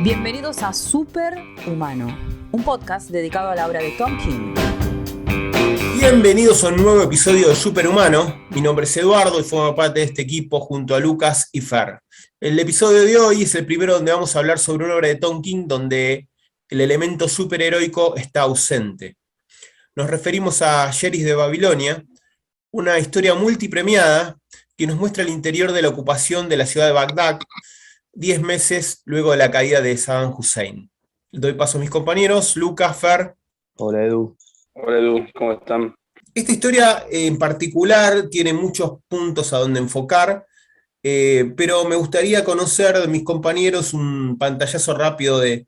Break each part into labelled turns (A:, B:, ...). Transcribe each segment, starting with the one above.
A: Bienvenidos a Superhumano, un podcast dedicado a la obra de Tom King.
B: Bienvenidos a un nuevo episodio de Superhumano. Mi nombre es Eduardo y formo parte de este equipo junto a Lucas y Fer. El episodio de hoy es el primero donde vamos a hablar sobre una obra de Tom King donde el elemento superheroico está ausente. Nos referimos a Sheriff de Babilonia, una historia multipremiada que nos muestra el interior de la ocupación de la ciudad de Bagdad 10 meses luego de la caída de Saddam Hussein. Doy paso a mis compañeros, Lucas, Fer.
C: Hola Edu.
D: Hola Edu, ¿cómo están?
B: Esta historia en particular tiene muchos puntos a donde enfocar, pero me gustaría conocer de mis compañeros un pantallazo rápido de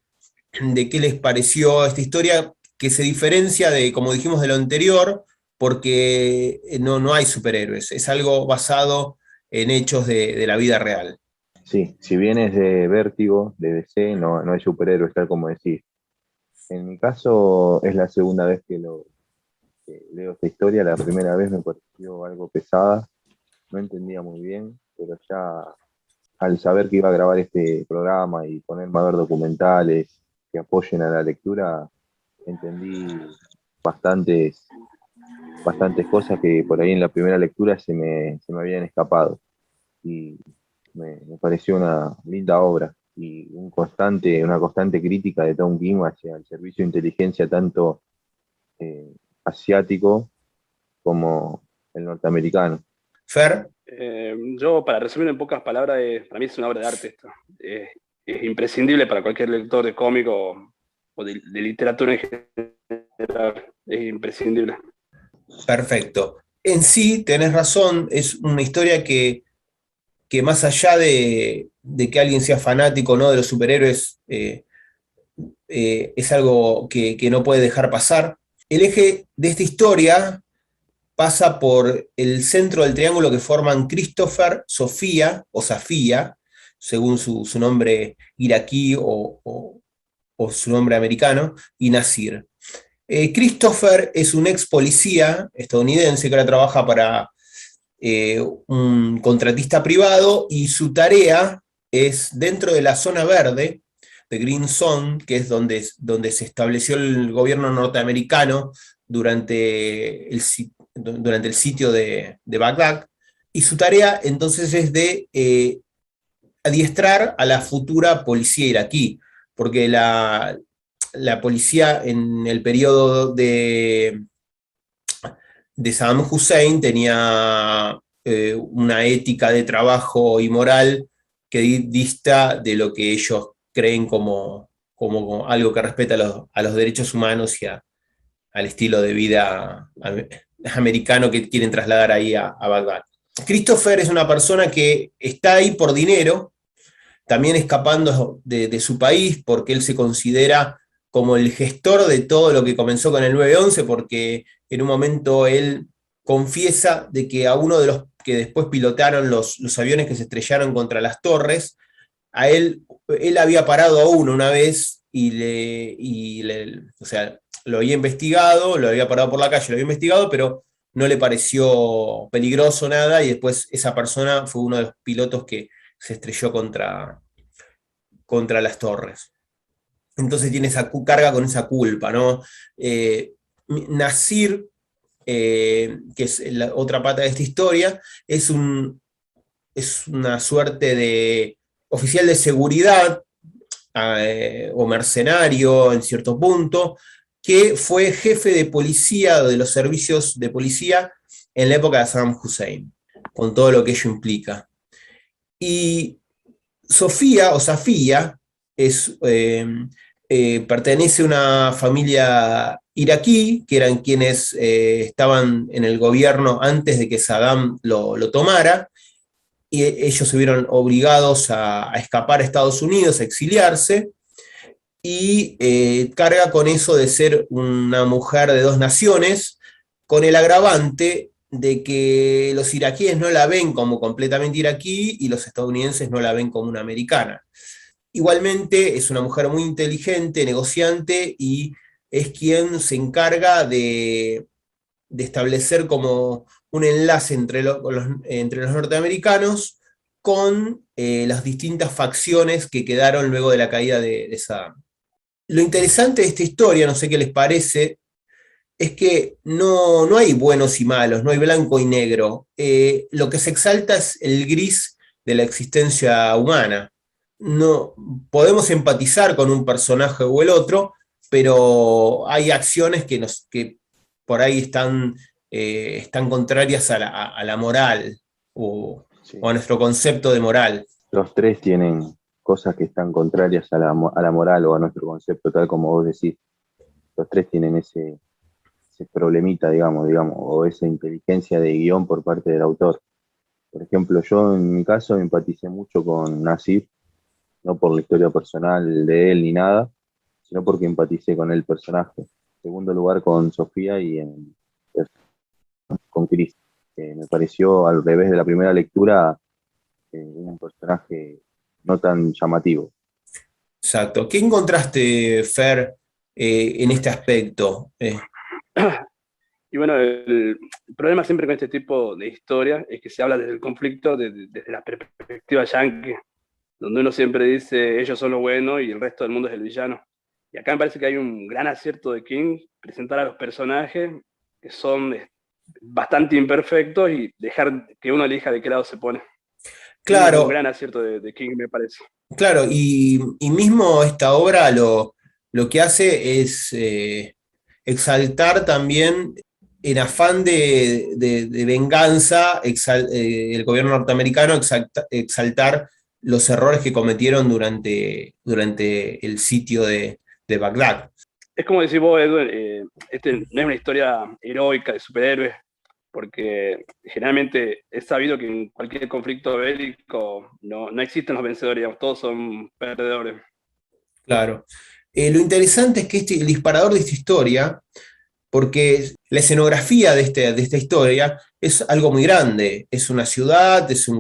B: qué les pareció esta historia, que se diferencia de, como dijimos, de lo anterior, porque no hay superhéroes, es algo basado en hechos de la vida real.
C: Sí, si bien es de Vértigo, de DC, no hay superhéroes, tal como decís. En mi caso es la segunda vez que leo esta historia. La primera vez me pareció algo pesada, no entendía muy bien, pero ya al saber que iba a grabar este programa y ponerme a ver documentales que apoyen a la lectura, entendí bastantes cosas que por ahí en la primera lectura se me habían escapado. Y me pareció una linda obra y una constante crítica de Tom King hacia el servicio de inteligencia tanto asiático como el norteamericano.
B: Fer.
D: Yo, para resumir en pocas palabras, para mí es una obra de arte esto. Es imprescindible para cualquier lector de cómic o de literatura en general. Es imprescindible.
B: Perfecto. En sí, tenés razón, es una historia que más allá de que alguien sea fanático, ¿no?, de los superhéroes, es algo que no puede dejar pasar. El eje de esta historia pasa por el centro del triángulo que forman Christopher, Sofía o Safía, según su nombre iraquí o su nombre americano, y Nasir. Christopher es un ex policía estadounidense que ahora trabaja para un contratista privado, y su tarea es dentro de la zona verde, de Green Zone, que es donde se estableció el gobierno norteamericano durante el sitio de Bagdad, y su tarea entonces es de adiestrar a la futura policía iraquí, porque la policía en el periodo de Saddam Hussein tenía una ética de trabajo y moral que dista de lo que ellos creen como algo que respeta a los derechos humanos y al estilo de vida americano que quieren trasladar ahí a Bagdad. Christopher es una persona que está ahí por dinero, también escapando de su país, porque él se considera como el gestor de todo lo que comenzó con el 9/11, porque en un momento él confiesa de que a uno de los que después pilotaron los aviones que se estrellaron contra las torres, a él había parado a uno una vez o sea, lo había investigado, lo había parado por la calle, lo había investigado, pero no le pareció peligroso nada, y después esa persona fue uno de los pilotos que se estrelló contra las torres. Entonces tiene carga con esa culpa, ¿no? Nasir, que es la otra pata de esta historia, es una suerte de oficial de seguridad o mercenario en cierto punto, que fue jefe de policía, de los servicios de policía en la época de Saddam Hussein, con todo lo que ello implica. Y Sofía o Safía pertenece a una familia iraquí, que eran quienes estaban en el gobierno antes de que Saddam lo tomara, y ellos se vieron obligados a escapar a Estados Unidos, a exiliarse, y carga con eso de ser una mujer de dos naciones, con el agravante de que los iraquíes no la ven como completamente iraquí y los estadounidenses no la ven como una americana. Igualmente es una mujer muy inteligente, negociante, y es quien se encarga de establecer como un enlace entre los norteamericanos con las distintas facciones que quedaron luego de la caída de Saddam. Lo interesante de esta historia, no sé qué les parece, es que no hay buenos y malos, no hay blanco y negro. Lo que se exalta es el gris de la existencia humana. No, podemos empatizar con un personaje o el otro, pero hay acciones que por ahí están contrarias a la moral
C: Sí.
B: o a nuestro concepto de moral.
C: Los tres tienen cosas que están contrarias a la moral o a nuestro concepto, tal como vos decís. Los tres tienen ese problemita, digamos, o esa inteligencia de guión por parte del autor. Por ejemplo, yo en mi caso empaticé mucho con Nasif, no por la historia personal de él ni nada, sino porque empaticé con el personaje. En segundo lugar con Sofía y con Chris. Me pareció, al revés de la primera lectura, un personaje no tan llamativo.
B: Exacto. ¿Qué encontraste, Fer, en este aspecto?
D: Y bueno, el problema siempre con este tipo de historias es que se habla desde el conflicto, desde la perspectiva yankee, donde uno siempre dice ellos son lo bueno y el resto del mundo es el villano. Y acá me parece que hay un gran acierto de King, presentar a los personajes que son bastante imperfectos y dejar que uno elija de qué lado se pone. Es un
B: Claro,
D: gran acierto de King, me parece.
B: claro, y mismo esta obra lo que hace es exaltar también en afán de venganza, el gobierno norteamericano exaltar los errores que cometieron durante el sitio de Bagdad.
D: Es como decís vos, Edward, este no es una historia heroica de superhéroes, porque generalmente es sabido que en cualquier conflicto bélico no existen los vencedores, digamos, todos son perdedores.
B: Claro. Lo interesante es que el disparador de esta historia, porque la escenografía de esta historia es algo muy grande, es una ciudad, es un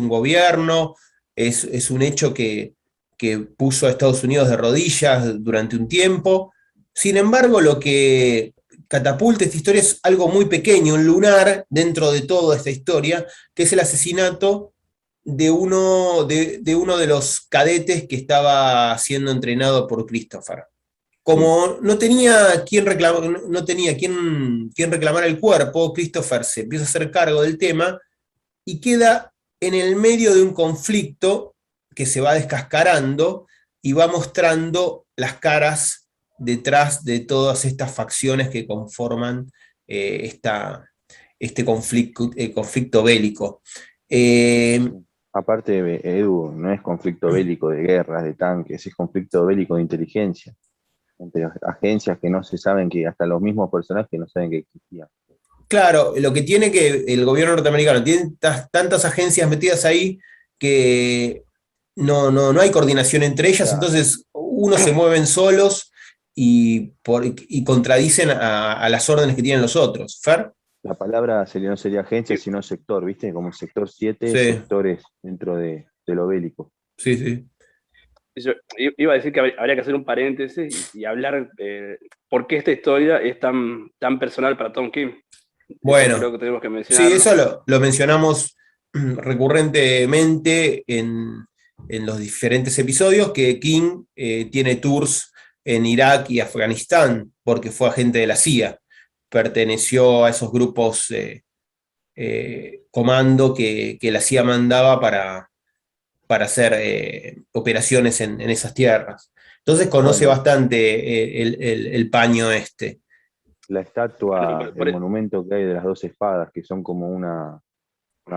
B: gobierno, es un hecho que puso a Estados Unidos de rodillas durante un tiempo. Sin embargo, lo que catapulta esta historia es algo muy pequeño, un lunar dentro de toda esta historia, que es el asesinato de uno de los cadetes que estaba siendo entrenado por Christopher. Como no tenía quien reclamar el cuerpo, Christopher se empieza a hacer cargo del tema y queda en el medio de un conflicto que se va descascarando y va mostrando las caras detrás de todas estas facciones que conforman este conflicto bélico. Eh,
C: Aparte, Edu, no es conflicto bélico de guerras, de tanques, es conflicto bélico de inteligencia entre agencias que no se saben, que hasta los mismos personajes no saben que existían.
B: Claro, lo que tiene que el gobierno norteamericano tiene tantas agencias metidas ahí que no hay coordinación entre ellas,
C: Claro.
B: entonces unos se mueven solos y contradicen a las órdenes que tienen los otros. ¿Fer?
C: La palabra no sería agencia, sino sector, ¿viste? Como sector 7
B: Sí,
C: sectores dentro de lo bélico.
B: sí, sí.
D: Yo iba a decir que habría que hacer un paréntesis y hablar por qué esta historia es tan personal para Tom King. Eso creo
B: Bueno,
D: que tenemos que
B: sí,
D: mencionarlo.
B: eso lo mencionamos recurrentemente en los diferentes episodios, que King tiene tours en Irak y Afganistán, porque fue agente de la CIA. Perteneció a esos grupos comando que la CIA mandaba para hacer operaciones en esas tierras. Entonces conoce
C: Bueno,
B: bastante el paño este.
C: la
D: Bueno,
C: estatua, el monumento que hay de las dos espadas, que son como una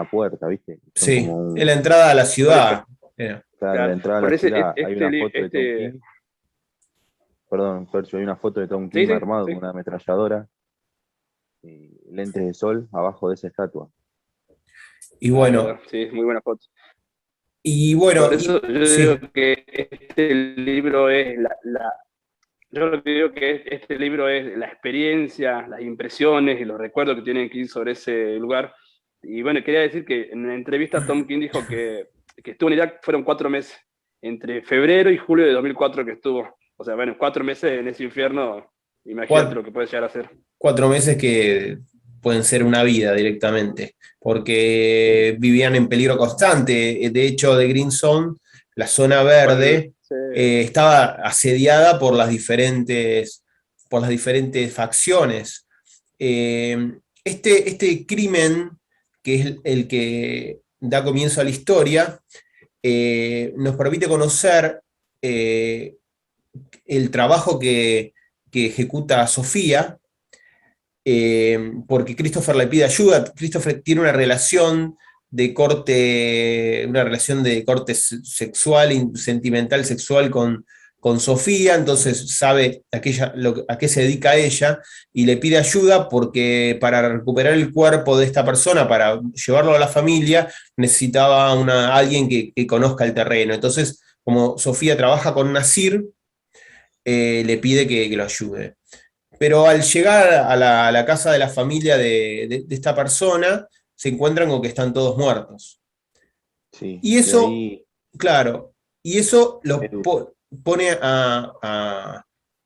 C: puerta, ¿viste? Son
B: Sí,
C: como
B: en la entrada a la
D: por eso,
B: ciudad.
C: claro, la
D: claro,
C: entrada a
D: por
C: la
D: ese,
C: ciudad, hay una foto de Tom King, perdón, Percio, hay una foto de Tom
D: sí,
C: King
D: sí,
C: armado
D: sí.
C: con una ametralladora y lentes de sol abajo de esa estatua.
B: Y
D: Ah, es
B: bueno,
D: verdad, sí, muy buena foto.
B: y bueno,
D: Por eso yo
B: sí,
D: digo que este libro es yo lo que digo que este libro es la experiencia, las impresiones y los recuerdos que tienen que ir sobre ese lugar. Y bueno, quería decir que en la entrevista Tom King dijo que estuvo en Irak fueron 4 meses, entre febrero y julio de 2004 que estuvo. O sea, bueno, 4 meses en ese infierno, imagínate
B: cuatro,
D: lo que puede llegar a ser.
B: 4 meses que pueden ser una vida directamente, porque vivían en peligro constante. De hecho, The Green Zone, la zona verde,
D: Sí.
B: estaba asediada por las diferentes facciones. Este crimen, que es el que da comienzo a la historia, nos permite conocer el trabajo que ejecuta Sofía, porque Christopher le pide ayuda. Christopher tiene una relación de corte sexual, sentimental, sexual con Sofía, entonces sabe a qué se dedica ella, y le pide ayuda porque para recuperar el cuerpo de esta persona, para llevarlo a la familia, necesitaba alguien que conozca el terreno. Entonces, como Sofía trabaja con Nasir, le pide que lo ayude. Pero al llegar a la casa de la familia de esta persona, se encuentran con que están todos muertos.
C: Sí,
B: Y
C: y
B: eso,
C: ahí
B: claro, y eso los
C: Edu,
B: pone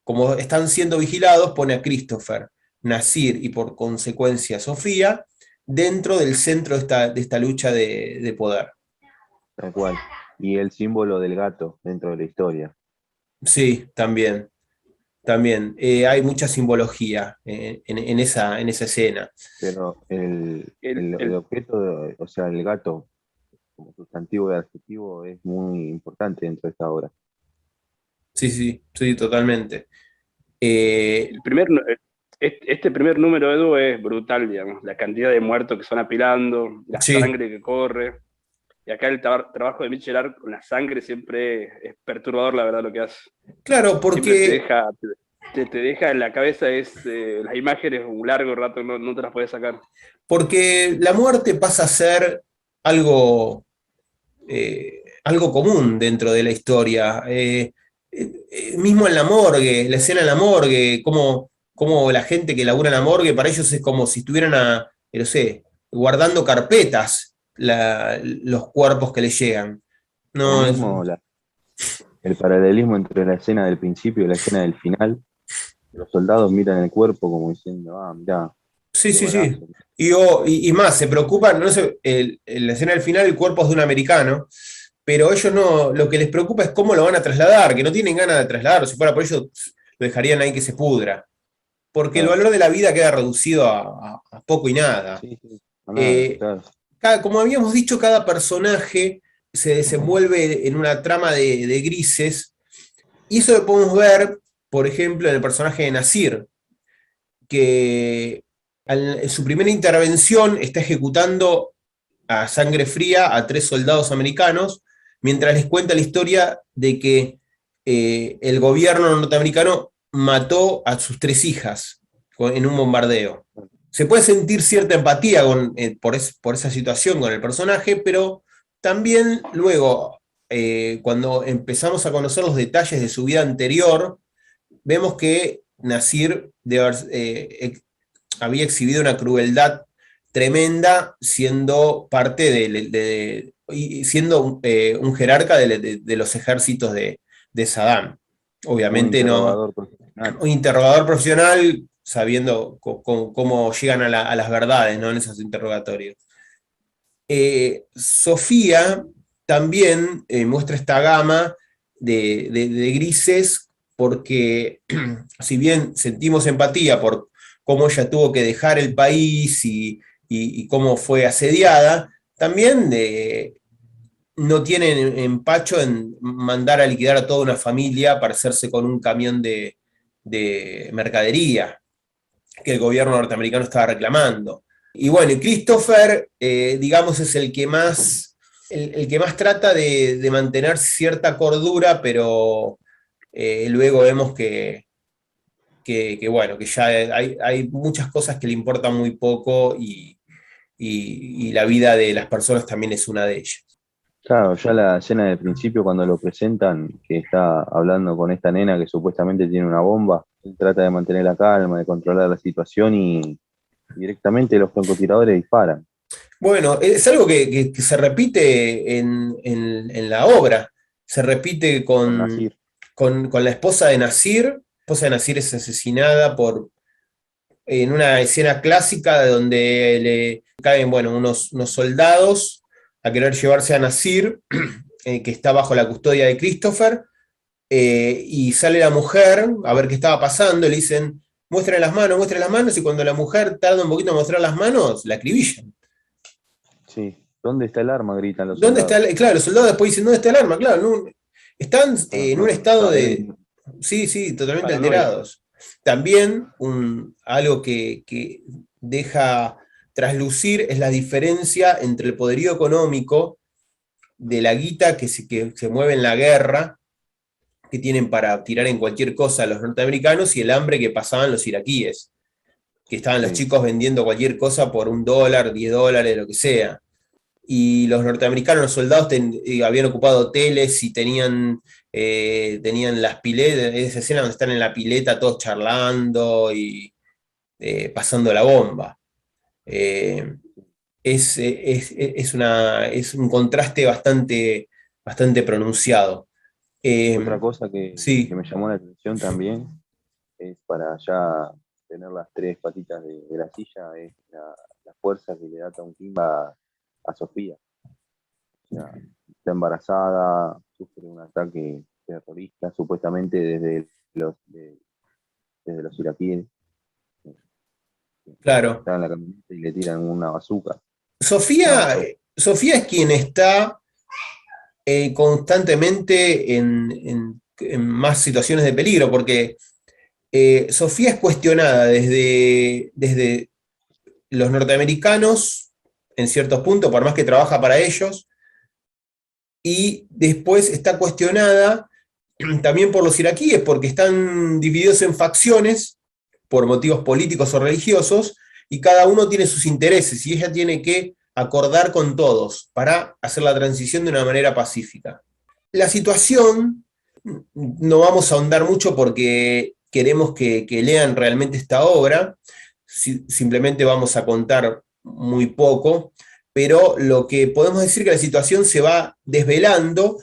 B: como están siendo vigilados, pone a Christopher, Nasir y por consecuencia Sofía dentro del centro de esta lucha de poder.
C: tal cual. Y el símbolo del gato dentro de la historia.
B: Sí, también. También hay mucha simbología en esa escena.
C: Pero
D: El,
C: el
D: el-
C: objeto, o sea, el gato como sustantivo y adjetivo es muy importante dentro de esta obra.
B: Sí, sí, sí, totalmente. Eh,
D: el primer, este primer número, Edu, es brutal, digamos, la cantidad de muertos que se van apilando, la
B: sí,
D: sangre que corre. Y acá el trabajo de Mitchell Art con la sangre siempre es perturbador, la verdad, lo que hace.
B: claro,
D: Siempre
B: porque,
D: te deja en la cabeza las imágenes un largo rato, no te las puedes sacar.
B: porque la muerte pasa a ser algo común dentro de la historia. Mismo en la morgue, la escena en la morgue, como la gente que labura en la morgue, para ellos es como si estuvieran, no sé, guardando carpetas los cuerpos que les llegan.
C: O
B: No,
C: mismo el paralelismo entre la escena del principio y la escena del final. Los soldados miran el cuerpo como diciendo, ah, mirá,
B: sí,
C: qué
B: sí, sí.
C: balazo.
B: Y más, se preocupan, no sé, en la escena del final el cuerpo es de un americano, pero ellos no, lo que les preocupa es cómo lo van a trasladar, que no tienen ganas de trasladarlo, si fuera por ellos lo dejarían ahí que se pudra, porque el
C: Claro,
B: valor de la vida queda reducido a poco y nada.
C: sí, sí, no, nada,
B: Eh,
C: claro.
B: como habíamos dicho, cada personaje se desenvuelve en una trama de grises, y eso lo podemos ver, por ejemplo, en el personaje de Nasir, que en su primera intervención está ejecutando a sangre fría a 3 soldados americanos, mientras les cuenta la historia de que el gobierno norteamericano mató a sus 3 hijas en un bombardeo. Se puede sentir cierta empatía por esa situación con el personaje, pero también luego, cuando empezamos a conocer los detalles de su vida anterior, vemos que Nasir había exhibido una crueldad tremenda siendo parte y siendo un jerarca de los ejércitos de Saddam.
C: Un
B: Obviamente no,
C: interrogador profesional.
B: un interrogador profesional sabiendo cómo llegan a las verdades, ¿no? En esos interrogatorios. Sofía también muestra esta gama de grises porque si bien sentimos empatía por cómo ella tuvo que dejar el país y cómo fue asediada, también no tienen empacho en mandar a liquidar a toda una familia para hacerse con un camión de mercadería que el gobierno norteamericano estaba reclamando. Y bueno, y Christopher, digamos, es el que más trata de mantener cierta cordura, pero luego vemos bueno, que ya hay muchas cosas que le importan muy poco y la vida de las personas también es una de ellas.
C: Claro, ya la escena del principio cuando lo presentan, que está hablando con esta nena que supuestamente tiene una bomba, él trata de mantener la calma, de controlar la situación y directamente los francotiradores disparan
B: Bueno, es algo que se repite en la obra. Se repite
C: con Nasir.
B: con la esposa de Nasir. La esposa de Nasir es asesinada en una escena clásica de donde le caen, bueno, unos soldados a querer llevarse a Nasir, que está bajo la custodia de Christopher, y sale la mujer a ver qué estaba pasando, le dicen, muestren las manos, y cuando la mujer tarda un poquito en mostrar las manos, la acribillan.
C: Sí. ¿Dónde está el arma? Gritan los
B: ¿Dónde
C: soldados.
B: está? Claro, los soldados después dicen, ¿dónde está el arma? Claro, están en un
C: No
B: estado de,
C: saben.
B: sí, totalmente
D: Paranoia.
B: alterados. También algo que deja traslucir es la diferencia entre el poderío económico de la guita que se mueve en la guerra, que tienen para tirar en cualquier cosa los norteamericanos, y el hambre que pasaban los iraquíes, que estaban los
C: Sí.
B: chicos vendiendo cualquier cosa por $1, $10, lo que sea. Y los norteamericanos, los soldados, habían ocupado hoteles y tenían las piletas, esa escena donde están en la pileta todos charlando y pasando la bomba. Eh, es un contraste bastante pronunciado.
C: Otra cosa que
B: Sí,
C: me llamó la atención también es para ya tener las tres patitas de la silla, es la fuerza que le da Tom King a Sofía. O sea, está embarazada, sufre un ataque terrorista, supuestamente desde los iraquíes.
B: claro.
C: Está en la camioneta y le tiran una bazooka.
B: Sofía,
C: No,
B: Sofía es quien está constantemente en más situaciones de peligro, porque Sofía es cuestionada desde los norteamericanos, en ciertos puntos, por más que trabaja para ellos, y después está cuestionada también por los iraquíes, porque están divididos en facciones por motivos políticos o religiosos, y cada uno tiene sus intereses, y ella tiene que acordar con todos para hacer la transición de una manera pacífica. La situación, no vamos a ahondar mucho porque queremos que lean realmente esta obra, simplemente vamos a contar muy poco, pero lo que podemos decir es que la situación se va desvelando,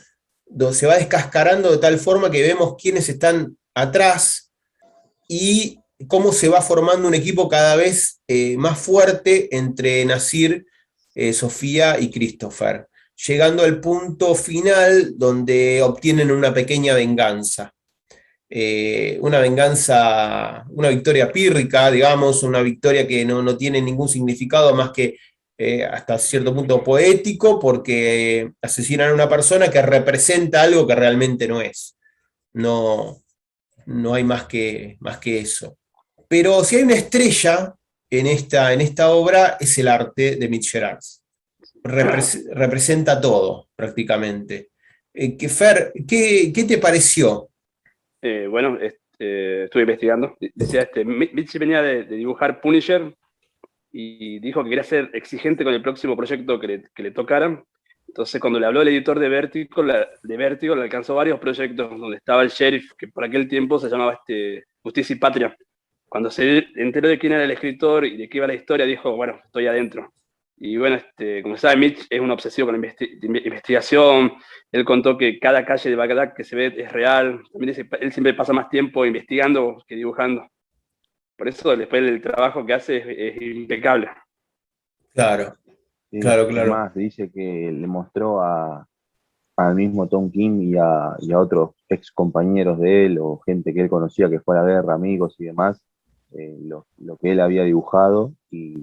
B: se va descascarando de tal forma que vemos quiénes están atrás y cómo se va formando un equipo cada vez más fuerte entre Nasir, Sofía y Christopher, llegando al punto final donde obtienen una pequeña venganza. Una victoria pírrica, digamos, una victoria que no tiene ningún significado más que hasta cierto punto poético, porque asesinan a una persona que representa algo que realmente no es. No, no hay más que eso. Pero si hay una estrella en esta obra, es el arte de Mitch Gerads. Representa todo, prácticamente. Fer, ¿qué te pareció?
D: Bueno, estuve investigando. Decía, Mitch venía de dibujar Punisher y dijo que quería ser exigente con el próximo proyecto que le tocara. Entonces, cuando le habló el editor de Vértigo, le alcanzó varios proyectos donde estaba el sheriff, que por aquel tiempo se llamaba Justicia y Patria. Cuando se enteró de quién era el escritor y de qué iba la historia, dijo, bueno, estoy adentro. Y bueno, como sabe, Mitch es un obsesivo con la investigación. Él contó que cada calle de Bagdad que se ve es real. También dice, él siempre pasa más tiempo investigando que dibujando. Por eso después el trabajo que hace es impecable.
B: Claro,
C: sí.
B: claro,
C: Es
B: claro.
C: más, dice que le mostró al mismo Tom King y a otros ex compañeros de él o gente que él conocía que fue a la guerra, amigos y demás, lo que él había dibujado y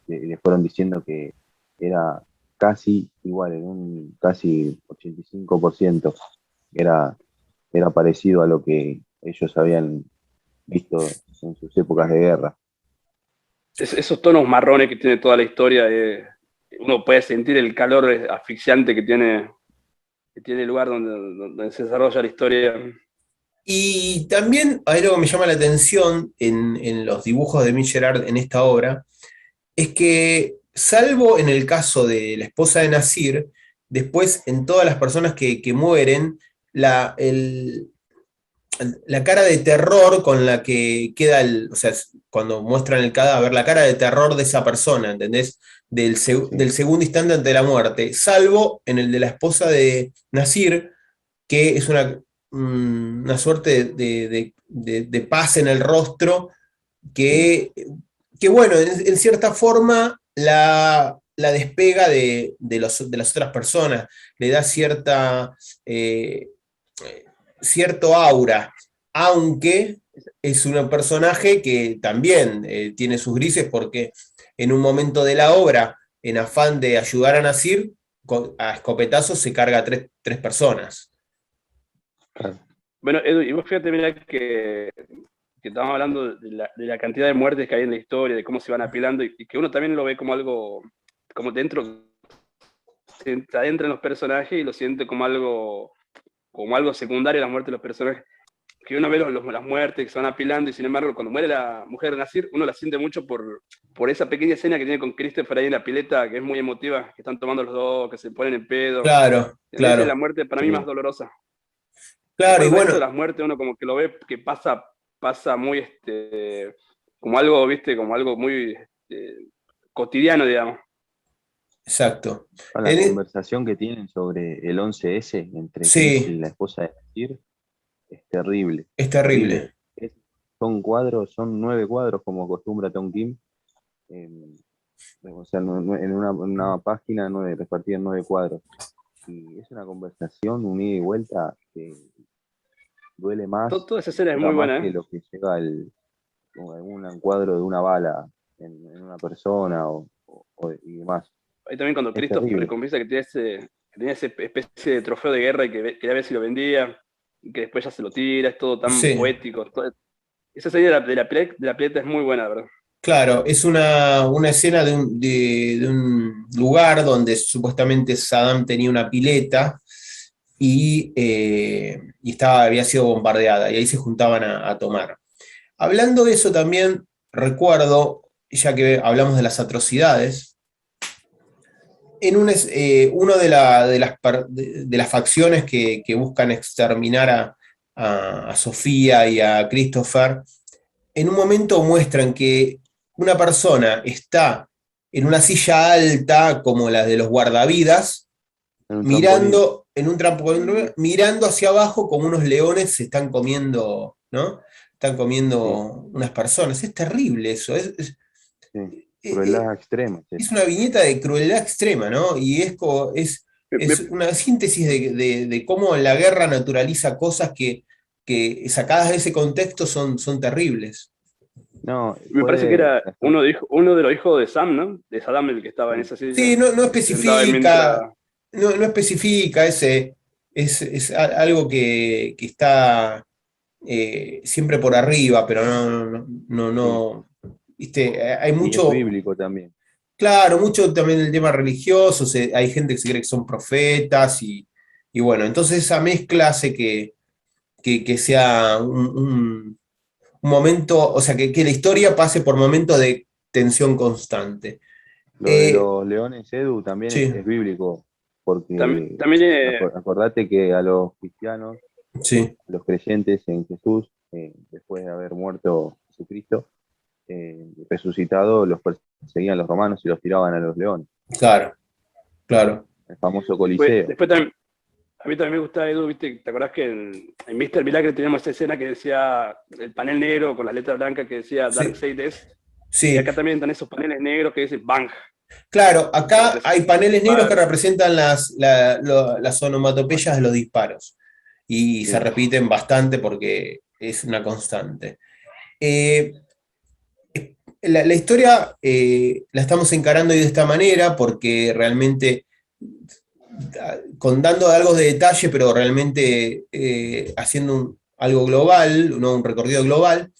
C: le fueron diciendo que era casi igual, en un casi 85%, era parecido a lo que ellos habían visto en sus épocas de guerra.
D: Esos tonos marrones que tiene toda la historia, uno puede sentir el calor asfixiante que tiene el lugar donde se desarrolla la historia.
B: Y también hay algo que me llama la atención en los dibujos de Mitch Gerads en esta obra, es que, salvo en el caso de la esposa de Nasir, después en todas las personas que mueren, la cara de terror con la que queda o sea, cuando muestran el cadáver, la cara de terror de esa persona, ¿entendés? Del
C: Sí.
B: segundo instante ante la muerte, salvo en el de la esposa de Nasir, que es una suerte de paz en el rostro, que bueno, en cierta forma la despega de las otras personas, le da eh, cierto aura, aunque es un personaje que también tiene sus grises porque en un momento de la obra, en afán de ayudar a Nasir, a escopetazos se carga a tres personas.
C: Claro.
D: Bueno, Edu, y vos fíjate, mira que estábamos hablando de la cantidad de muertes que hay en la historia, de cómo se van apilando, y que uno también lo ve como algo, como dentro, se adentra en los personajes y lo siente como algo secundario, las muertes de los personajes. Que uno ve las muertes que se van apilando, y sin embargo, cuando muere la mujer de Nasir, uno la siente mucho por esa pequeña escena que tiene con Christopher ahí en la pileta, que es muy emotiva, que están tomando los dos, que se ponen en pedo.
B: Claro,
D: Esa es la
B: claro.
D: muerte para mí más dolorosa.
B: Claro,
D: Después
B: y
D: el resto
B: bueno,
D: de las muertes uno como que lo ve que pasa muy, como algo, viste, como algo muy cotidiano, digamos.
B: exacto.
C: La conversación que tienen sobre el 11S entre Chris y
B: Sí,
C: la esposa de Nasir es terrible.
B: es terrible.
C: Son cuadros, son 9 cuadros como acostumbra Tom Kim. O sea, en una página repartida en 9 cuadros. Y es una conversación, un ida y vuelta que duele más,
D: Toda esa escena es
C: llega
D: muy
C: más
D: buena,
C: que lo que llega como un cuadro de una bala en una persona y demás.
D: Ahí también cuando
C: Es
D: Christopher le
C: terrible.
D: confiesa que tenía esa especie de trofeo de guerra y que quería ver si lo vendía, y que después ya se lo tira, es todo tan
B: Sí,
D: poético. Esa serie de la pileta es muy buena, ¿verdad?
B: claro, es una escena de un lugar donde supuestamente Saddam tenía una pileta y había sido bombardeada, y ahí se juntaban a tomar. Hablando de eso también, recuerdo, ya que hablamos de las atrocidades, uno de las facciones que buscan exterminar a Sofía y a Christopher, en un momento muestran que una persona está en una silla alta, como la de los guardavidas,
C: En un trampolín.
B: mirando en un trampolín, mirando hacia abajo como unos leones se están comiendo, ¿no? Están
C: Sí,
B: comiendo unas personas. Es terrible eso.
C: sí.
B: Es,
C: Crueldad extrema. Sí.
B: es una viñeta de crueldad extrema, ¿no? Y es
D: Me-
B: una síntesis de cómo la guerra naturaliza cosas que sacadas de ese contexto son terribles.
C: No,
D: Me parece que
C: puede.
D: era uno de los hijos de Sam, ¿no? De Saddam, el que estaba en
C: Sí,
D: esa
B: Sí,
D: silla,
B: no
D: que se sentaba ahí mientras.
B: especifica, no especifica es algo que está siempre por arriba, pero
C: sí.
B: ¿viste? Hay
C: Y es
B: mucho,
C: bíblico también.
B: claro, mucho también el tema religioso, hay gente que se cree que son profetas y bueno, entonces esa mezcla hace que sea un momento, o sea, que la historia pase por momentos de tensión constante.
C: Lo de
B: Eh,
C: los leones, Edu, también
B: sí,
C: es bíblico, porque
D: También,
C: acordate que a los cristianos,
B: sí,
C: los creyentes en Jesús, después de haber muerto Jesucristo, resucitado, los perseguían los romanos y los tiraban a los leones,
B: claro, claro.
C: el famoso
D: después,
C: Coliseo.
D: después también, a mí también me gusta, Edu, ¿viste? ¿Te acordás que en Mr. Milagre teníamos esa escena que decía el panel negro con las letras blancas que decía
B: Sí,
D: Dark Side es? Y
B: sí,
D: acá también están esos paneles negros que dicen Bang,
B: claro,
D: que
B: acá hay
D: representan
B: paneles negros que
D: disparos.
B: representan las onomatopeyas de los disparos y se
C: Sí,
B: repiten bastante porque es una constante. Eh, la historia la estamos encarando de esta manera porque realmente dando algo de detalle, pero realmente haciendo algo global, ¿no? Un recorrido global,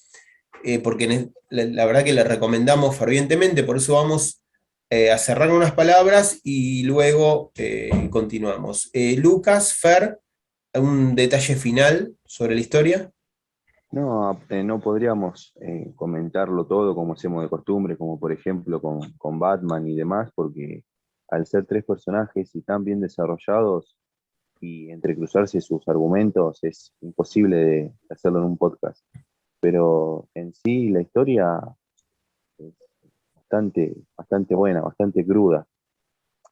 B: porque la verdad que le recomendamos fervientemente, por eso vamos a cerrar unas palabras y luego continuamos. Lucas, Fer, ¿un detalle final sobre la historia?
C: no, no podríamos comentarlo todo como hacemos de costumbre, como por ejemplo con Batman y demás, porque al ser 3 personajes y tan bien desarrollados y entrecruzarse sus argumentos, es imposible de hacerlo en un podcast. Pero en sí la historia es bastante buena, bastante cruda.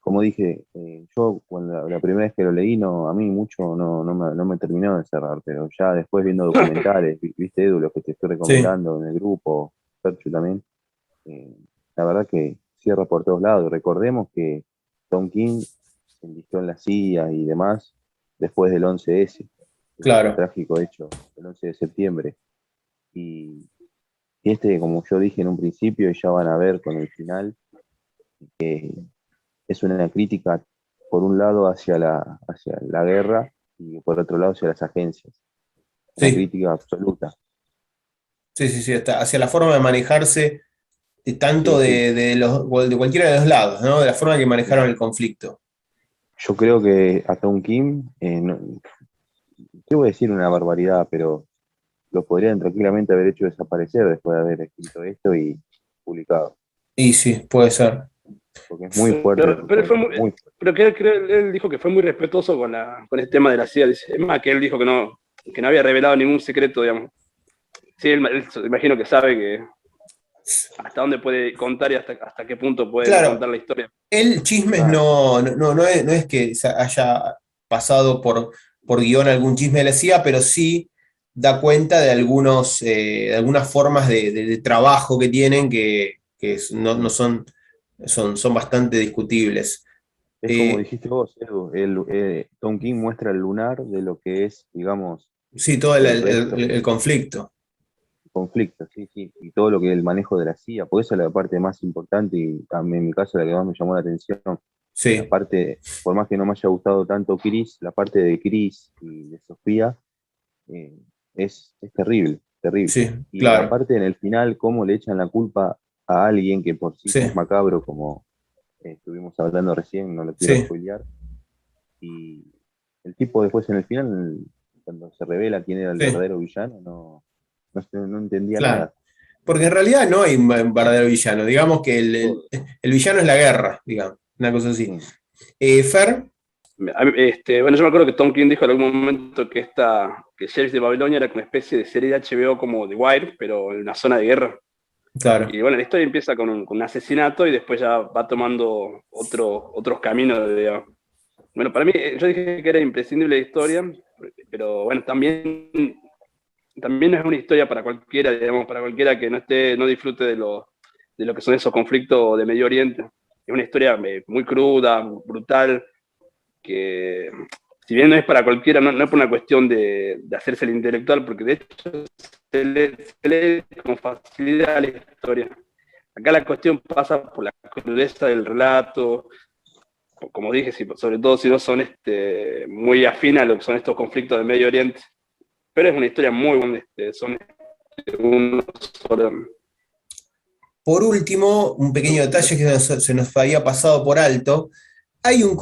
C: Como dije, yo cuando la primera vez que lo leí, a mí mucho no me terminó de cerrar, pero ya después viendo documentales, viste Edu, los que te estoy
B: Sí,
C: recomendando en el grupo, Ferchu también. La verdad que cierra por todos lados. Recordemos que Tom King se enlistó en la CIA y demás después del 11S, ese
B: Claro.
C: trágico hecho, el 11 de septiembre. Y como yo dije en un principio, y ya van a ver con el final, que es una crítica, por un lado, hacia la guerra y por otro lado, hacia las agencias. Una
B: Sí,
C: crítica absoluta.
B: sí, sí, sí, hacia la forma de manejarse tanto
C: Sí, sí.
B: de cualquiera de los lados, ¿no? De la forma que manejaron el conflicto.
C: Yo creo que a Tom Kim, ¿qué voy a decir? Una barbaridad, pero lo podrían tranquilamente haber hecho desaparecer después de haber escrito esto y publicado.
B: Y sí, puede ser.
C: Porque es muy fuerte lo que
D: Pero,
C: cuenta, muy fuerte.
D: pero él dijo que fue muy respetuoso con el tema de la CIA. Dice, es más, que él dijo que no había revelado ningún secreto, digamos. Sí, él imagino que sabe que hasta dónde puede contar y hasta qué punto puede
B: Claro,
D: contar la historia.
B: él chismes
C: Claro,
B: no es que haya pasado por guión algún chisme de la CIA, pero sí da cuenta de de algunas formas de trabajo que tienen no
C: sí.
B: son bastante discutibles.
C: Es como
B: Eh,
C: dijiste vos, Edu, Tom King muestra el lunar de lo que es, digamos,
B: sí, todo
C: el resto
B: el
C: del
B: conflicto.
C: conflicto, sí, sí, y todo lo que es el manejo de la CIA, porque esa es la parte más importante y también en mi caso la que más me llamó la atención. La
B: Sí,
C: parte, por más que no me haya gustado tanto Chris, la parte de Chris y de Sofía eh, es terrible, terrible.
B: sí,
C: Y
B: claro.
C: aparte en el final, cómo le echan la culpa a alguien que por sí
B: Sí,
C: ya es macabro, como estuvimos hablando recién, no lo quiero
B: sí,
C: spoilear. Y el tipo después en el final, cuando se revela quién era el
B: sí,
C: verdadero villano, no entendía
B: claro.
C: nada.
B: Porque en realidad no hay un verdadero villano. Digamos que
C: Todo.
B: el villano es la guerra, digamos, una cosa así.
C: Sí,
B: Fer,
D: Bueno, yo me acuerdo que Tom King dijo en algún momento que Sheriff de Babilonia era una especie de serie de HBO como The Wire, pero en una zona de guerra.
B: claro,
D: Y bueno, la historia empieza con un asesinato y después ya va tomando otros caminos. Digamos. Bueno, para mí, yo dije que era imprescindible la historia, pero bueno, también no es una historia para cualquiera, digamos, para cualquiera que no disfrute de lo que son esos conflictos de Medio Oriente. Es una historia muy cruda, brutal, que si bien no es para cualquiera, no es por una cuestión de hacerse el intelectual, porque de hecho se lee con facilidad la historia. Acá la cuestión pasa por la crudeza del relato, como dije, sobre todo si no son muy afín a lo que son estos conflictos de Medio Oriente. Pero es una historia muy buena, son unos
B: por último, un pequeño detalle que se nos había pasado por alto. Hay un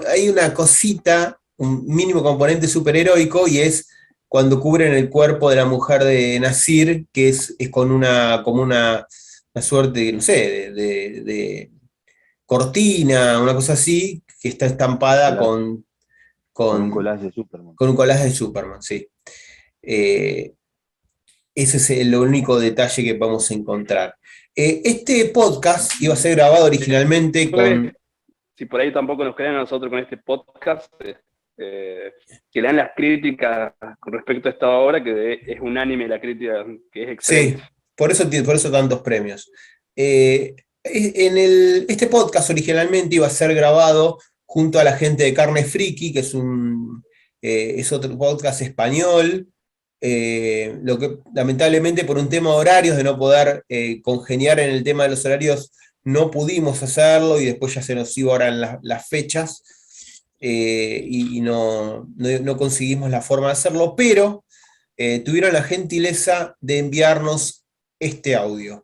B: hay una cosita, un mínimo componente superheroico y es cuando cubren el cuerpo de la mujer de Nasir, que es con como una suerte, no sé, de cortina, una cosa así, que está estampada
C: con un
B: con,
C: collage de Superman.
B: con un collage de Superman, sí. Eh, Ese es el único detalle que vamos a encontrar. Este podcast iba a ser grabado originalmente
D: después,
B: con...
D: si por ahí tampoco nos creen a nosotros con este podcast, que lean las críticas con respecto a esta obra, que es unánime la crítica, que es excelente.
B: Sí, por eso tantos premios. Este podcast originalmente iba a ser grabado junto a la gente de Carne Friki, que es otro podcast español. Lo que lamentablemente por un tema de horarios, de no poder congeniar en el tema de los horarios, no pudimos hacerlo y después ya se nos iban ahora las fechas y no conseguimos la forma de hacerlo, pero tuvieron la gentileza de enviarnos este audio.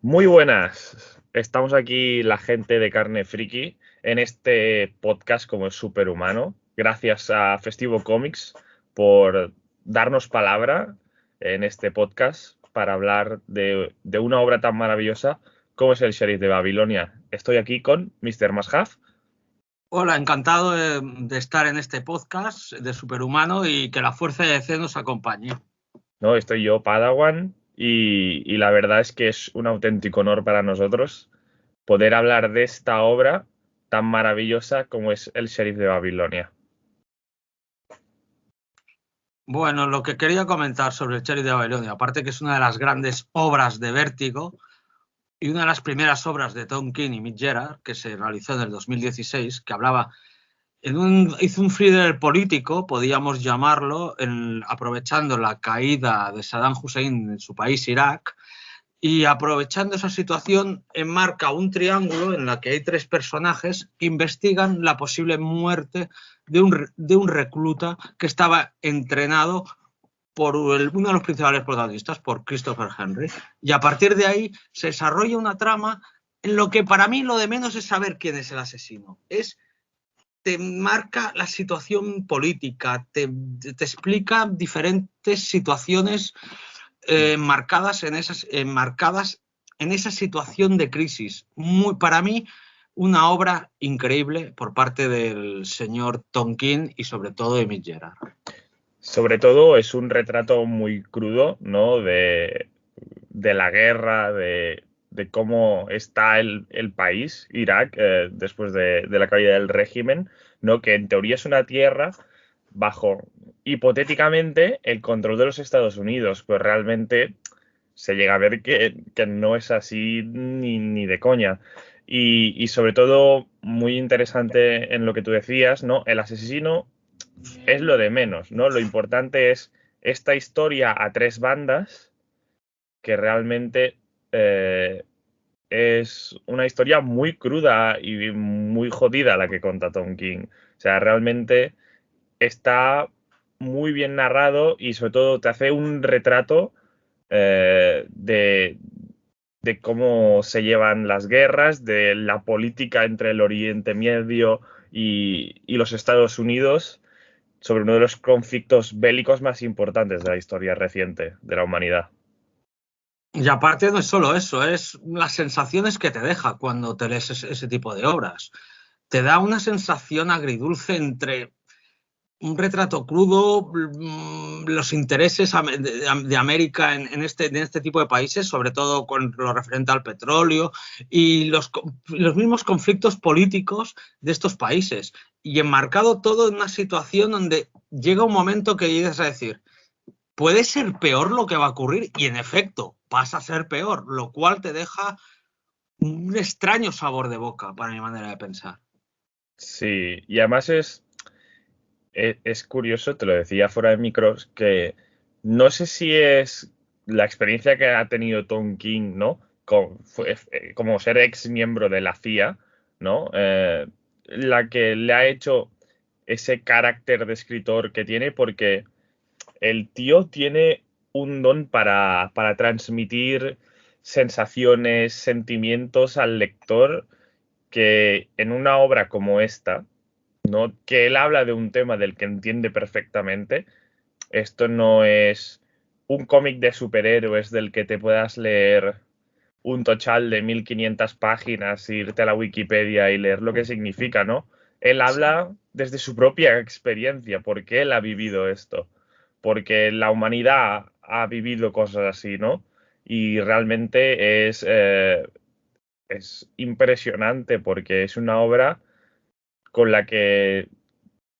E: Muy buenas. Estamos aquí la gente de Carne Friki en este podcast como es Superhumano. Gracias a Festivo Comics por darnos palabra en este podcast para hablar de una obra tan maravillosa como es El Sheriff de Babilonia. Estoy aquí con Mr. Mashaf.
F: Hola, encantado de estar en este podcast de Superhumano y que la fuerza de DC nos acompañe.
E: ¿No? Estoy yo, Padawan, y la verdad es que es un auténtico honor para nosotros poder hablar de esta obra tan maravillosa como es El Sheriff de Babilonia.
F: Bueno, lo que quería comentar sobre el Sheriff de Babilonia, aparte que es una de las grandes obras de Vértigo y una de las primeras obras de Tom King y Mitch Gerads, que se realizó en el 2016, que hablaba, hizo un thriller político, podíamos llamarlo, aprovechando la caída de Saddam Hussein en su país, Irak, y aprovechando esa situación enmarca un triángulo en la que hay 3 personajes que investigan la posible muerte de un recluta que estaba entrenado por uno de los principales protagonistas, por Christopher Henry. Y a partir de ahí se desarrolla una trama en lo que para mí lo de menos es saber quién es el asesino. Te marca la situación política, te explica diferentes situaciones marcadas en esa situación de crisis. Para mí, una obra increíble por parte del señor Tom King y sobre todo de Mitch Gerads.
E: Sobre todo es un retrato muy crudo, ¿no? De la guerra, de cómo está el país, Irak, después de la caída del régimen, ¿no? Que en teoría es una tierra bajo, hipotéticamente, el control de los Estados Unidos, pues realmente se llega a ver que no es así ni de coña. Y sobre todo, muy interesante en lo que tú decías, ¿no? El asesino es lo de menos, ¿no? Lo importante es esta historia a 3 bandas que realmente es una historia muy cruda y muy jodida la que cuenta Tom King. O sea, realmente está muy bien narrado y sobre todo te hace un retrato de cómo se llevan las guerras, de la política entre el Oriente Medio y los Estados Unidos, sobre uno de los conflictos bélicos más importantes de la historia reciente de la humanidad.
F: Y aparte no es solo eso, es las sensaciones que te deja cuando te lees ese tipo de obras. Te da una sensación agridulce entre un retrato crudo, los intereses de América en este tipo de países, sobre todo con lo referente al petróleo y los mismos conflictos políticos de estos países. Y enmarcado todo en una situación donde llega un momento que llegas a decir, puede ser peor lo que va a ocurrir, y en efecto pasa a ser peor, lo cual te deja un extraño sabor de boca para mi manera de pensar.
E: Sí, y además es curioso, te lo decía fuera de micros, que no sé si es la experiencia que ha tenido Tom King, ¿no? Como ser ex miembro de la CIA, ¿no? La que le ha hecho ese carácter de escritor que tiene, porque el tío tiene un don para transmitir sensaciones, sentimientos al lector que en una obra como esta, ¿no? Que él habla de un tema del que entiende perfectamente. Esto no es un cómic de superhéroes del que te puedas leer un total de 1500 páginas, irte a la Wikipedia y leer lo que significa, ¿no? Él habla desde su propia experiencia, porque él ha vivido esto, porque la humanidad ha vivido cosas así, ¿no? Y realmente es impresionante porque es una obra con la que,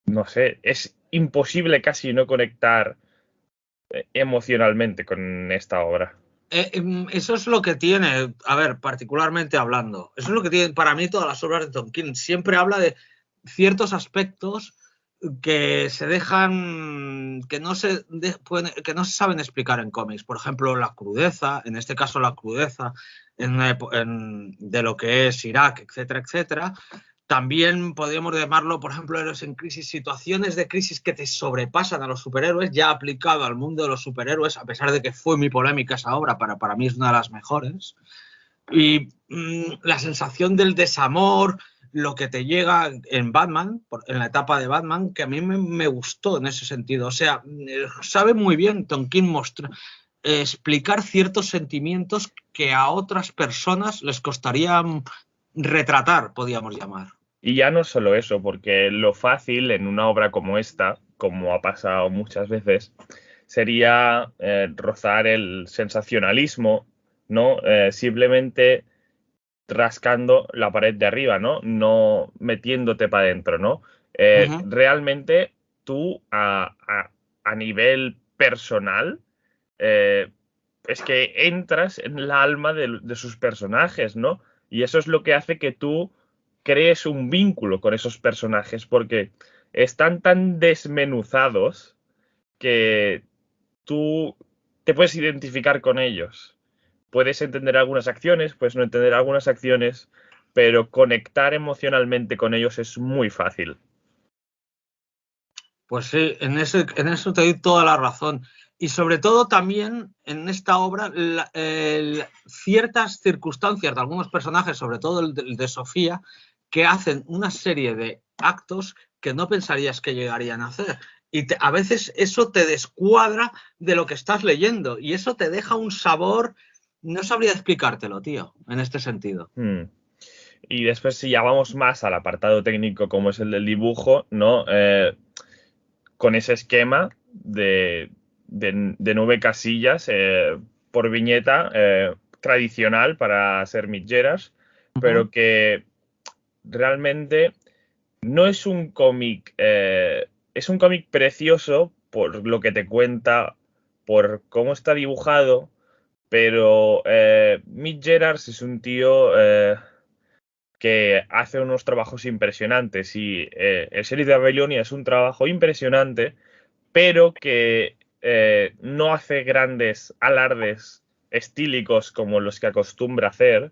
E: no sé, es imposible casi no conectar emocionalmente con esta obra.
F: Eso es lo que tiene, a ver, particularmente hablando, eso es lo que tienen para mí todas las obras de Tom King. Siempre habla de ciertos aspectos que se dejan, que no se saben explicar en cómics. Por ejemplo, la crudeza, en este caso la crudeza de lo que es Irak, etcétera, etcétera. También podríamos llamarlo, por ejemplo, héroes en crisis, situaciones de crisis que te sobrepasan a los superhéroes, ya aplicado al mundo de los superhéroes, a pesar de que fue muy polémica esa obra, para mí es una de las mejores. Y la sensación del desamor, lo que te llega en Batman, en la etapa de Batman, que a mí me gustó en ese sentido. O sea, sabe muy bien Tom King explicar ciertos sentimientos que a otras personas les costaría retratar, podríamos llamar.
E: Y ya no solo eso, porque lo fácil en una obra como esta, como ha pasado muchas veces, sería rozar el sensacionalismo, ¿no? Simplemente rascando la pared de arriba, ¿no? No metiéndote para adentro, ¿no? Realmente tú a nivel personal, es que entras en el alma de sus personajes, ¿no? Y eso es lo que hace que tú crees un vínculo con esos personajes, porque están tan desmenuzados que tú te puedes identificar con ellos. Puedes entender algunas acciones, puedes no entender algunas acciones, pero conectar emocionalmente con ellos es muy fácil.
F: Pues sí, en eso te doy toda la razón. Y sobre todo también en esta obra, ciertas circunstancias de algunos personajes, sobre todo el de Sofía, que hacen una serie de actos que no pensarías que llegarían a hacer. Y a veces eso te descuadra de lo que estás leyendo y eso te deja un sabor, no sabría explicártelo, tío, en este sentido.
E: Y después, si ya vamos más al apartado técnico, como es el del dibujo, ¿no? Con ese esquema de 9 casillas por viñeta, tradicional para ser midgeras, pero que realmente no es un cómic, es un cómic precioso por lo que te cuenta, por cómo está dibujado, pero Mitch Gerads es un tío que hace unos trabajos impresionantes y el Sheriff de Babilonia es un trabajo impresionante, pero que no hace grandes alardes estílicos como los que acostumbra hacer,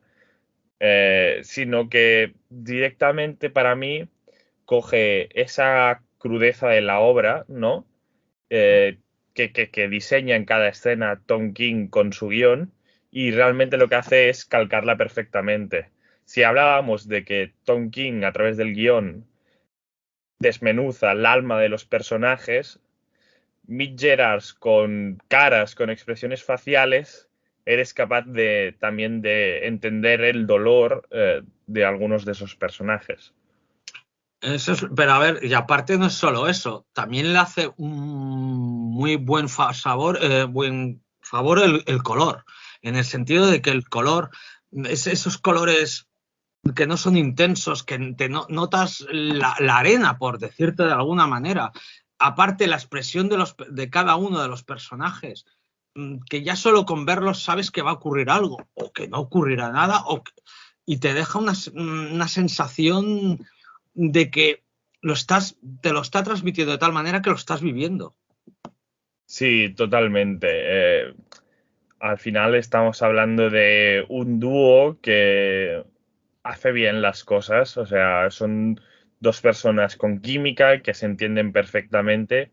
E: sino que directamente para mí coge esa crudeza de la obra, ¿no? Que diseña en cada escena Tom King con su guión y realmente lo que hace es calcarla perfectamente. Si hablábamos de que Tom King a través del guión desmenuza el alma de los personajes, Mitch Gerads con caras, con expresiones faciales, eres capaz de también de entender el dolor de algunos de esos personajes.
F: Pero a ver, y aparte no es solo eso, también le hace un muy buen favor el color, en el sentido de que el color, esos colores que no son intensos, que notas la arena, por decirte de alguna manera. Aparte, la expresión de cada uno de los personajes, que ya solo con verlos sabes que va a ocurrir algo, o que no ocurrirá nada, y te deja una sensación de que te lo está transmitiendo de tal manera que lo estás viviendo.
E: Sí, totalmente. Al final estamos hablando de un dúo que hace bien las cosas, o sea, son 2 personas con química que se entienden perfectamente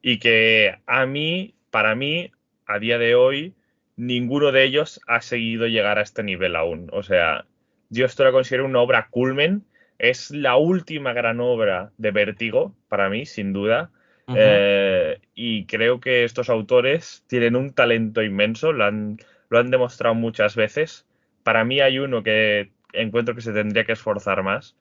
E: y que para mí, a día de hoy, ninguno de ellos ha seguido llegar a este nivel aún. O sea, yo esto lo considero una obra culmen, es la última gran obra de Vértigo, para mí, sin duda. Y creo que estos autores tienen un talento inmenso, lo han demostrado muchas veces. Para mí hay uno que encuentro que se tendría que esforzar más,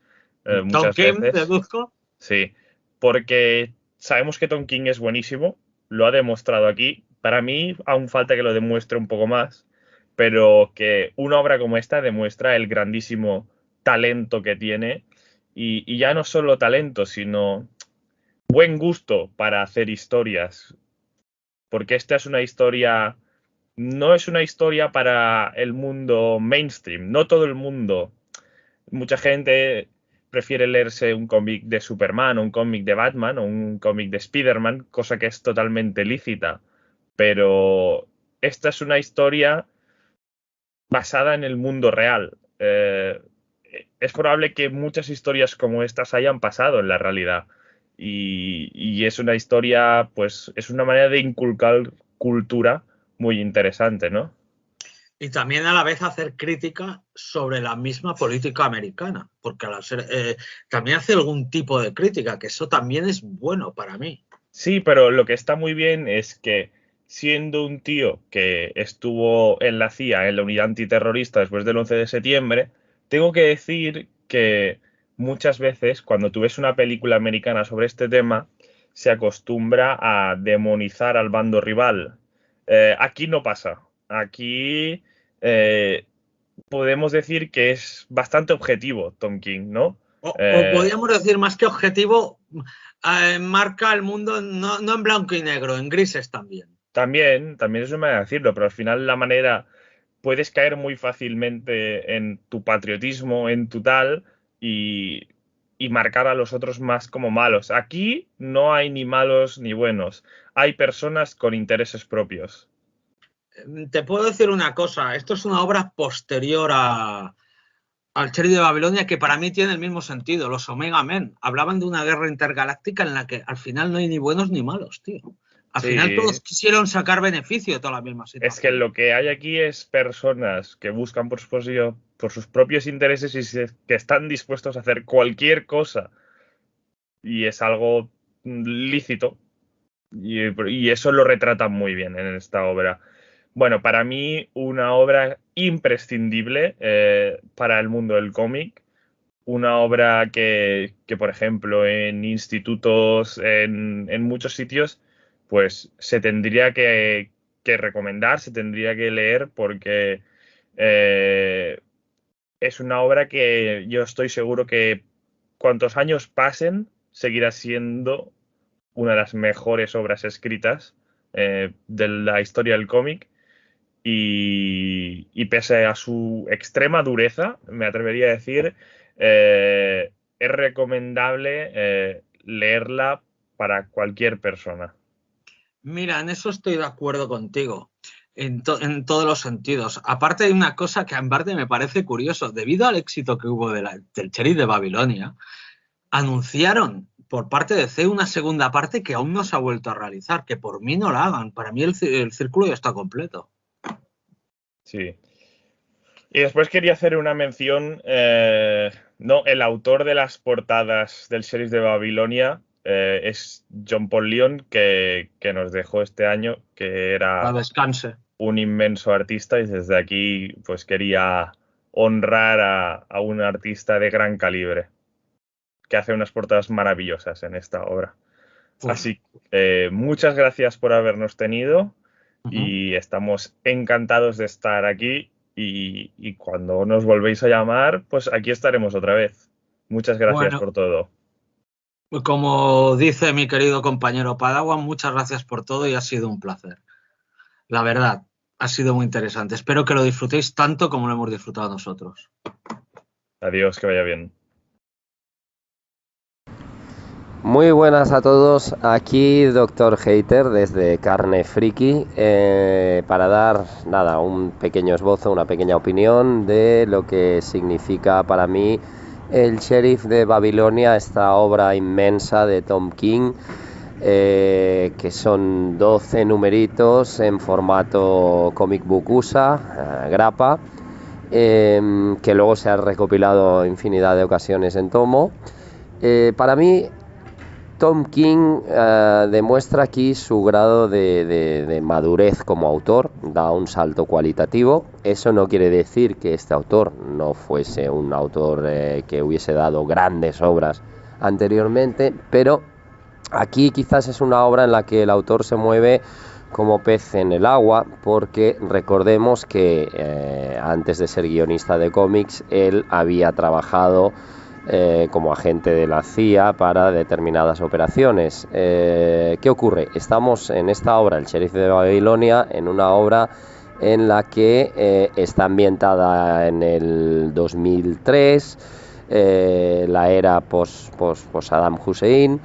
F: Tom
E: muchas
F: King,
E: veces.
F: deduzco.
E: Sí, porque sabemos que Tom King es buenísimo, lo ha demostrado aquí. Para mí aún falta que lo demuestre un poco más, pero que una obra como esta demuestra el grandísimo talento que tiene y ya no solo talento, sino buen gusto para hacer historias, porque esta es una historia, no es una historia para el mundo mainstream, no todo el mundo. Mucha gente prefiere leerse un cómic de Superman o un cómic de Batman o un cómic de Spider-Man, cosa que es totalmente lícita, pero esta es una historia basada en el mundo real. Es probable que muchas historias como estas hayan pasado en la realidad. Y es una historia, pues, es una manera de inculcar cultura muy interesante, ¿no?
F: Y también a la vez hacer crítica sobre la misma política americana, porque también hace algún tipo de crítica, que eso también es bueno para mí.
E: Sí, pero lo que está muy bien es que siendo un tío que estuvo en la CIA, en la unidad antiterrorista después del 11 de septiembre, tengo que decir que muchas veces cuando tú ves una película americana sobre este tema, se acostumbra a demonizar al bando rival. Aquí no pasa. Aquí podemos decir que es bastante objetivo Tom King, ¿no?
F: O podríamos decir, más que objetivo, marca el mundo no en blanco y negro, en grises también.
E: También es una manera de decirlo, pero al final la manera puedes caer muy fácilmente en tu patriotismo, en tu tal, y marcar a los otros más como malos. Aquí no hay ni malos ni buenos. Hay personas con intereses propios.
F: Te puedo decir una cosa, esto es una obra posterior al Sheriff de Babilonia que para mí tiene el mismo sentido. Los Omega Men hablaban de una guerra intergaláctica en la que al final no hay ni buenos ni malos, tío. Al final todos quisieron sacar beneficio de toda la misma situación.
E: Es que lo que hay aquí es personas que buscan por sus propios intereses y que están dispuestos a hacer cualquier cosa. Y es algo lícito. Y eso lo retrata muy bien en esta obra. Bueno, para mí una obra imprescindible para el mundo del cómic. Una obra que, por ejemplo, en institutos, en muchos sitios, pues se tendría que recomendar, se tendría que leer porque es una obra que yo estoy seguro que cuantos años pasen, seguirá siendo una de las mejores obras escritas de la historia del cómic. Y pese a su extrema dureza, me atrevería a decir, es recomendable leerla para cualquier persona.
F: Mira, en eso estoy de acuerdo contigo, en todos los sentidos. Aparte hay una cosa que en parte me parece curioso. Debido al éxito que hubo del Sheriff de Babilonia, anunciaron por parte de DC una segunda parte que aún no se ha vuelto a realizar, que por mí no la hagan. Para mí el círculo ya está completo.
E: Sí. Y después quería hacer una mención, no, el autor de las portadas del Sheriff de Babilonia es John Paul Leon, que nos dejó este año, que era un inmenso artista, y desde aquí pues quería honrar a un artista de gran calibre, que hace unas portadas maravillosas en esta obra. Así que muchas gracias por habernos tenido. Y estamos encantados de estar aquí y cuando nos volvéis a llamar, pues aquí estaremos otra vez. Muchas gracias por todo.
F: Como dice mi querido compañero Padawan, muchas gracias por todo y ha sido un placer. La verdad, ha sido muy interesante. Espero que lo disfrutéis tanto como lo hemos disfrutado nosotros.
E: Adiós, que vaya bien.
G: Muy buenas a todos, aquí Dr. Hater desde Carne Friki para dar un pequeño esbozo, una pequeña opinión de lo que significa para mí el Sheriff de Babilonia, esta obra inmensa de Tom King, que son 12 numeritos en formato comic book USA, grapa, que luego se ha recopilado infinidad de ocasiones en tomo. Para mí Tom King demuestra aquí su grado de madurez como autor, da un salto cualitativo. Eso no quiere decir que este autor no fuese un autor que hubiese dado grandes obras anteriormente, pero aquí quizás es una obra en la que el autor se mueve como pez en el agua, porque recordemos que antes de ser guionista de cómics, él había trabajado como agente de la CIA para determinadas operaciones. ¿Qué ocurre? Estamos en esta obra, El Sheriff de Babilonia, en una obra en la que está ambientada en el 2003, la era post Saddam Hussein,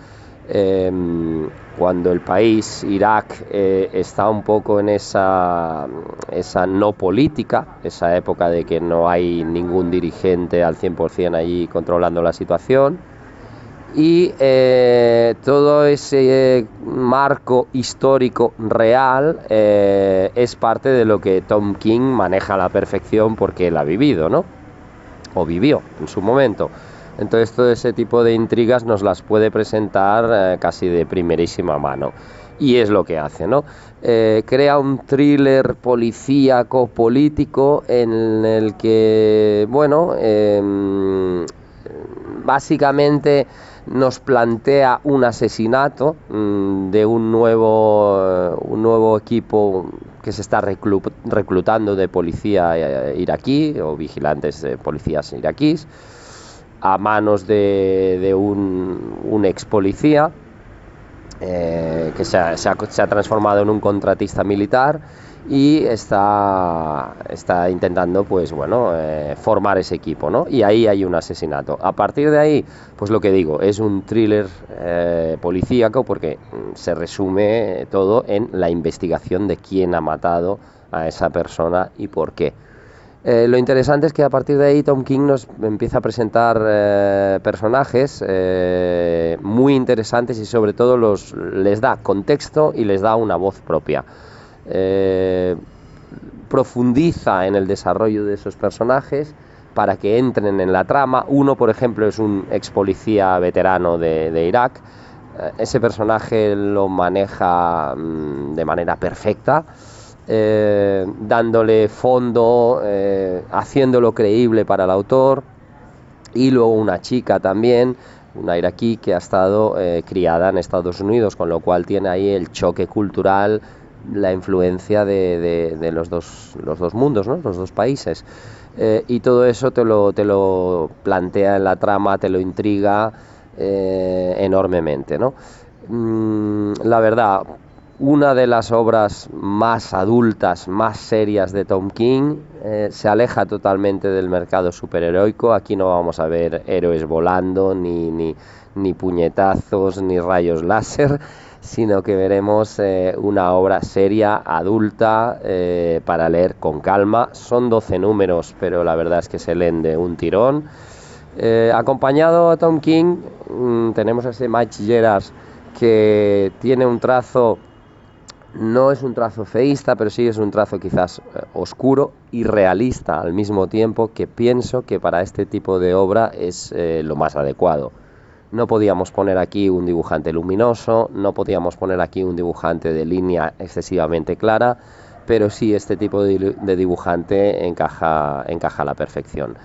G: cuando el país, Irak, está un poco en esa no política, esa época de que no hay ningún dirigente al 100% allí controlando la situación, y todo ese marco histórico real es parte de lo que Tom King maneja a la perfección porque él ha vivido, ¿no? O vivió en su momento. Entonces todo ese tipo de intrigas nos las puede presentar casi de primerísima mano. Y es lo que hace, ¿no? Crea un thriller policíaco político en el que, bueno, básicamente nos plantea un asesinato de un nuevo equipo que se está reclutando de policía iraquí o vigilantes de policías iraquíes. a manos de un ex policía que se ha transformado en un contratista militar y está intentando, pues bueno, formar ese equipo, ¿no? Y ahí hay un asesinato. A partir de ahí, pues lo que digo, es un thriller policíaco, porque se resume todo en la investigación de quién ha matado a esa persona y por qué. Lo interesante es que a partir de ahí Tom King nos empieza a presentar personajes muy interesantes y sobre todo les da contexto y les da una voz propia. Profundiza en el desarrollo de esos personajes para que entren en la trama. Uno, por ejemplo, es un ex policía veterano de Irak. Ese personaje lo maneja de manera perfecta, dándole fondo, haciéndolo creíble para el autor. Y luego una chica también, una iraquí que ha estado criada en Estados Unidos, con lo cual tiene ahí el choque cultural, la influencia de los dos mundos, ¿no? Los dos países. Y todo eso te lo plantea en la trama, te lo intriga enormemente, ¿no? La verdad, una de las obras más adultas, más serias de Tom King. Se aleja totalmente del mercado superheroico. Aquí no vamos a ver héroes volando, ni puñetazos, ni rayos láser, sino que veremos una obra seria, adulta, para leer con calma. Son 12 números, pero la verdad es que se leen de un tirón. Acompañado a Tom King tenemos a ese Mike Gerard, que tiene un trazo, no es un trazo feísta, pero sí es un trazo quizás oscuro y realista al mismo tiempo, que pienso que para este tipo de obra es lo más adecuado. No podíamos poner aquí un dibujante luminoso, no podíamos poner aquí un dibujante de línea excesivamente clara, pero sí este tipo de dibujante encaja a la perfección.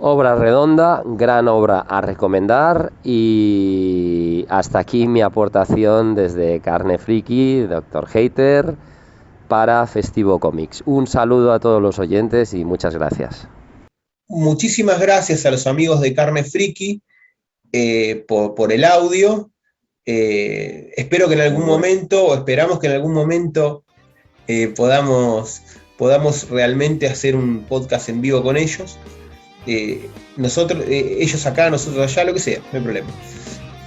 G: Obra redonda, gran obra a recomendar, y hasta aquí mi aportación desde Carne Friki, Dr. Hater, para Festivo Comics. Un saludo a todos los oyentes y muchas gracias.
B: Muchísimas gracias a los amigos de Carne Friki por el audio. Espero que en algún momento, o esperamos que en algún momento podamos realmente hacer un podcast en vivo con ellos. Ellos acá, nosotros allá, lo que sea, no hay problema.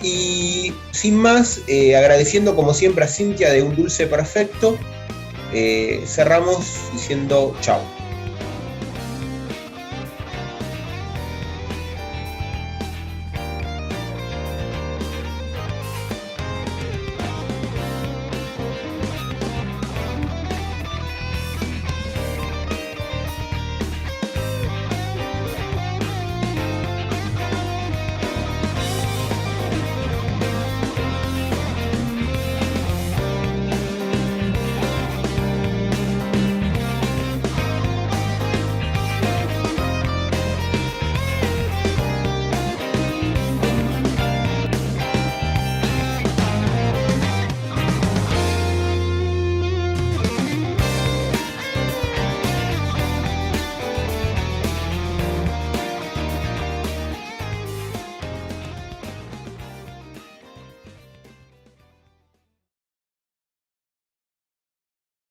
B: Y sin más, agradeciendo como siempre a Cintia de Un Dulce Perfecto, cerramos diciendo chao.